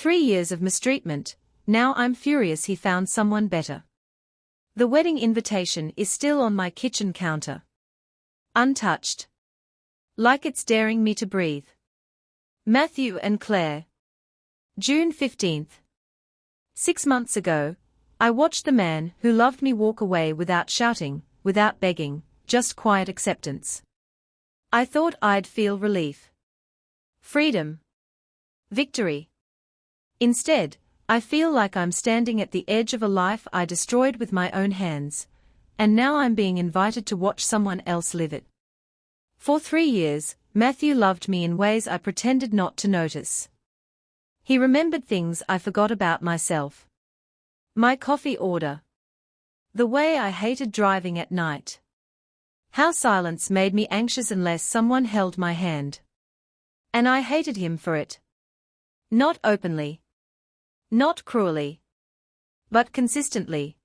3 years of mistreatment, now I'm furious he found someone better. The wedding invitation is still on my kitchen counter. Untouched. Like it's daring me to breathe. Matthew and Claire. June 15th. 6 months ago, I watched the man who loved me walk away without shouting, without begging, just quiet acceptance. I thought I'd feel relief. Freedom. Victory. Instead, I feel like I'm standing at the edge of a life I destroyed with my own hands, and now I'm being invited to watch someone else live it. For 3 years, Matthew loved me in ways I pretended not to notice. He remembered things I forgot about myself. My coffee order. The way I hated driving at night. How silence made me anxious unless someone held my hand. And I hated him for it. Not openly. Not cruelly. But consistently.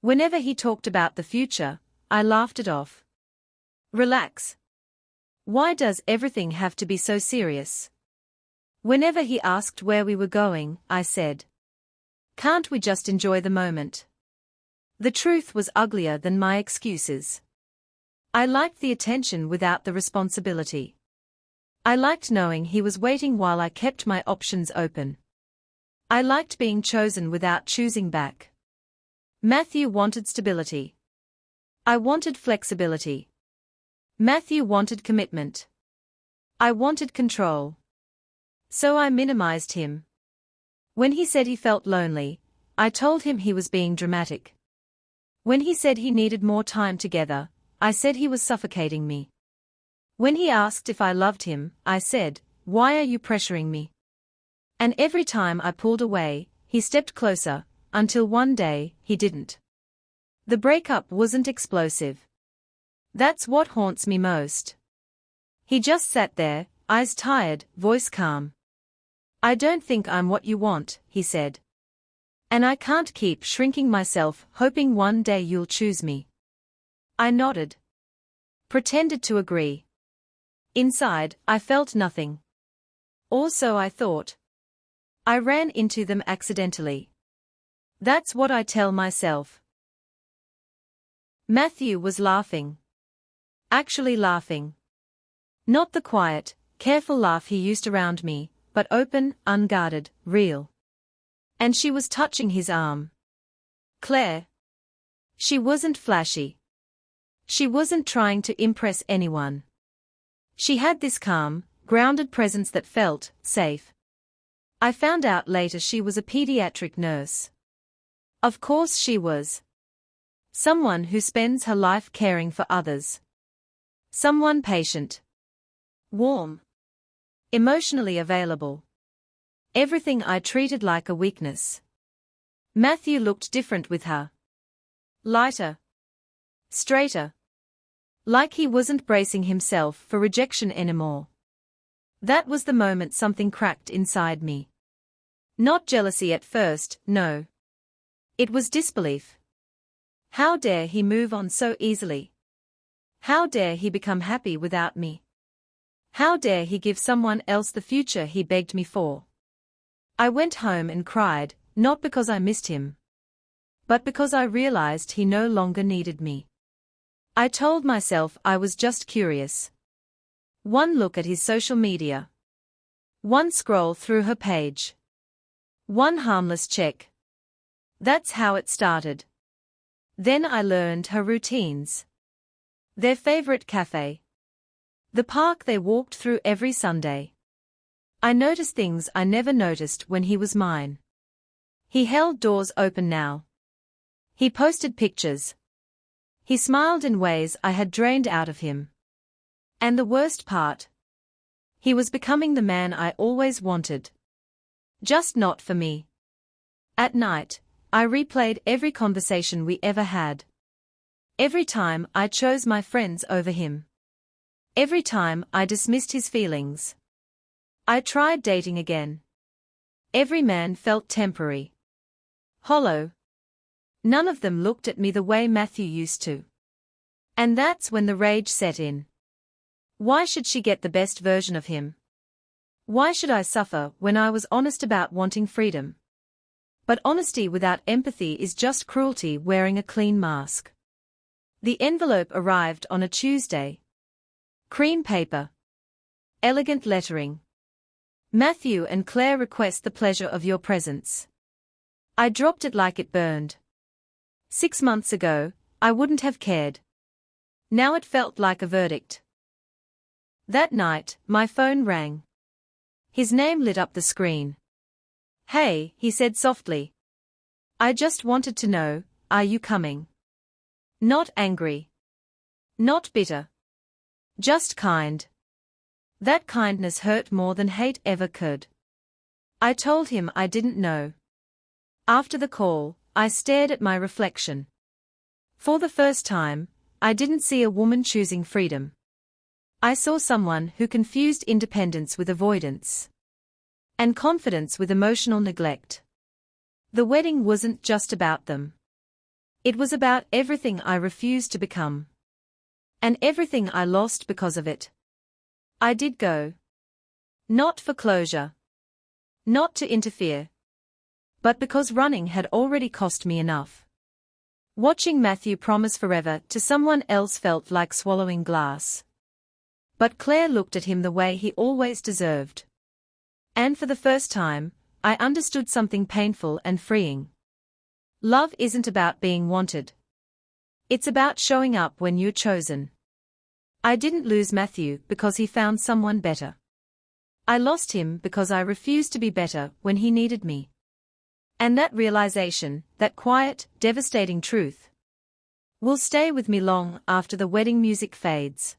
Whenever he talked about the future, I laughed it off. Relax. Why does everything have to be so serious? Whenever he asked where we were going, I said, can't we just enjoy the moment? The truth was uglier than my excuses. I liked the attention without the responsibility. I liked knowing he was waiting while I kept my options open. I liked being chosen without choosing back. Matthew wanted stability. I wanted flexibility. Matthew wanted commitment. I wanted control. So I minimized him. When he said he felt lonely, I told him he was being dramatic. When he said he needed more time together, I said he was suffocating me. When he asked if I loved him, I said, why are you pressuring me? And every time I pulled away, he stepped closer, until one day, he didn't. The breakup wasn't explosive. That's what haunts me most. He just sat there, eyes tired, voice calm. I don't think I'm what you want, he said. And I can't keep shrinking myself, hoping one day you'll choose me. I nodded. Pretended to agree. Inside, I felt nothing. Or so I thought. I ran into them accidentally. That's what I tell myself. Matthew was laughing. Actually laughing. Not the quiet, careful laugh he used around me, but open, unguarded, real. And she was touching his arm. Claire. She wasn't flashy. She wasn't trying to impress anyone. She had this calm, grounded presence that felt safe. I found out later she was a pediatric nurse. Of course she was. Someone who spends her life caring for others. Someone patient. Warm. Emotionally available. Everything I treated like a weakness. Matthew looked different with her. Lighter. Straighter. Like he wasn't bracing himself for rejection anymore. That was the moment something cracked inside me. Not jealousy at first, no. It was disbelief. How dare he move on so easily? How dare he become happy without me? How dare he give someone else the future he begged me for? I went home and cried, not because I missed him, but because I realized he no longer needed me. I told myself I was just curious. One look at his social media. One scroll through her page. One harmless check. That's how it started. Then I learned her routines. Their favorite cafe. The park they walked through every Sunday. I noticed things I never noticed when he was mine. He held doors open now. He posted pictures. He smiled in ways I had drained out of him. And the worst part? He was becoming the man I always wanted. Just not for me. At night, I replayed every conversation we ever had. Every time I chose my friends over him. Every time I dismissed his feelings. I tried dating again. Every man felt temporary. Hollow. None of them looked at me the way Matthew used to. And that's when the rage set in. Why should she get the best version of him? Why should I suffer when I was honest about wanting freedom? But honesty without empathy is just cruelty wearing a clean mask. The envelope arrived on a Tuesday. Cream paper. Elegant lettering. Matthew and Claire request the pleasure of your presence. I dropped it like it burned. 6 months ago, I wouldn't have cared. Now it felt like a verdict. That night, my phone rang. His name lit up the screen. Hey, he said softly. I just wanted to know, are you coming? Not angry. Not bitter. Just kind. That kindness hurt more than hate ever could. I told him I didn't know. After the call, I stared at my reflection. For the first time, I didn't see a woman choosing freedom. I saw someone who confused independence with avoidance. And confidence with emotional neglect. The wedding wasn't just about them. It was about everything I refused to become. And everything I lost because of it. I did go. Not for closure. Not to interfere. But because running had already cost me enough. Watching Matthew promise forever to someone else felt like swallowing glass. But Claire looked at him the way he always deserved. And for the first time, I understood something painful and freeing. Love isn't about being wanted. It's about showing up when you're chosen. I didn't lose Matthew because he found someone better. I lost him because I refused to be better when he needed me. And that realization, that quiet, devastating truth, will stay with me long after the wedding music fades.